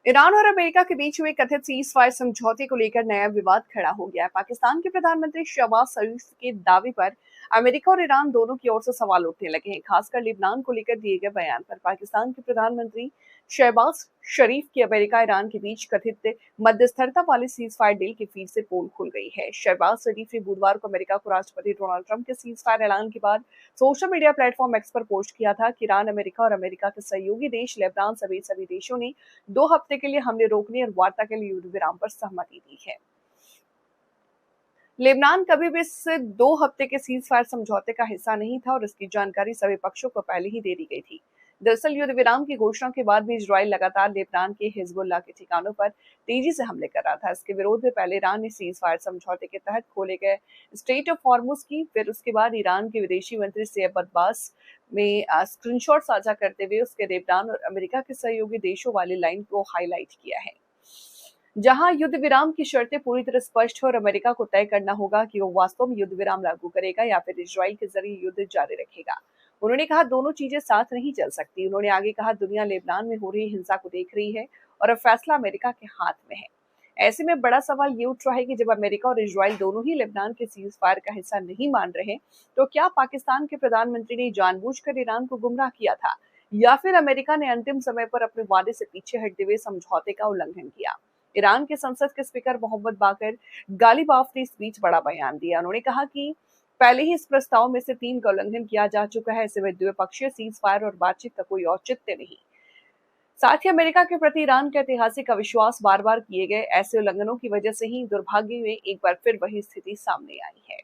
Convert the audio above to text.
Iran और America के बीच हुए कथित सीज फायर समझौते को लेकर नया विवाद खड़ा हो गया है। पाकिस्तान के प्रधानमंत्री शहबाज शरीफ के दावे पर अमेरिका और ईरान दोनों की ओर से सवाल उठने लगे हैं, खासकर लिबनान को लेकर दिए गए बयान पर। पाकिस्तान के प्रधानमंत्री शहबाज शरीफ की अमेरिका ईरान के बीच कथित मध्यस्थता वाले सीज फायर डील की फिर से पोल खुल गई है। शहबाज शरीफ ने बुधवार को अमेरिका को राष्ट्रपति डोनाल्ड ट्रंप के सीज फायर ऐलान के बाद सोशल मीडिया प्लेटफॉर्म एक्स पर पोस्ट किया था कि ईरान, अमेरिका और अमेरिका के सहयोगी देश लेबनान समेत सभी देशों ने 2 हफ्ते के लिए हमले रोकने और वार्ता के लिए युद्ध विराम पर सहमति दी है। लेबनान कभी भी इस 2 हफ्ते के सीज फायर समझौते का हिस्सा नहीं था और इसकी जानकारी सभी पक्षों को पहले ही दे दी गई थी। दरअसल युद्ध विराम की घोषणा के बाद भी इजराइल लगातार लेबनान के हिजबुल्लाह के ठिकानों पर तेजी से हमले कर रहा था। इसके विरोध में पहले ईरान ने सीज फायर समझौते के तहत खोले गए स्ट्रेट ऑफ हॉर्मुज की, फिर उसके बाद ईरान के विदेशी मंत्री सैयद अब्बास में स्क्रीनशॉट साझा करते हुए उसके लेबनान और अमेरिका के सहयोगी देशों वाली लाइन को हाईलाइट किया है, जहां युद्ध विराम की शर्तें पूरी तरह स्पष्ट है और अमेरिका को तय करना होगा कि वो वास्तव में युद्ध विराम लागू करेगा या फिर इजराइल के जरिए युद्ध जारी रखेगा। उन्होंने कहा दोनों चीजें साथ नहीं चल सकती। उन्होंने आगे कहा दुनिया लेबनान में हो रही हिंसा को देख रही है और अब फैसला अमेरिका के हाथ में है। ऐसे में बड़ा सवाल ये उठ रहा है कि जब अमेरिका और इजराइल दोनों ही लेबनान के सीज फायर का हिस्सा नहीं मान रहे, तो क्या पाकिस्तान के प्रधानमंत्री ने जानबूझकर ईरान को गुमराह किया था या फिर अमेरिका ने अंतिम समय पर अपने वादे से पीछे हटते हुए समझौते का उल्लंघन किया? ईरान के संसद के स्पीकर मोहम्मद बाकर गालिबाफ ने इस बीच बड़ा बयान दिया। उन्होंने कहा कि पहले ही इस प्रस्ताव में से 3 का उल्लंघन किया जा चुका है। ऐसे में द्विपक्षीय सीज फायर और बातचीत का कोई औचित्य नहीं। साथ ही अमेरिका के प्रति ईरान का ऐतिहासिक अविश्वास बार बार किए गए ऐसे उल्लंघनों की वजह से ही दुर्भाग्य में एक बार फिर वही स्थिति सामने आई है।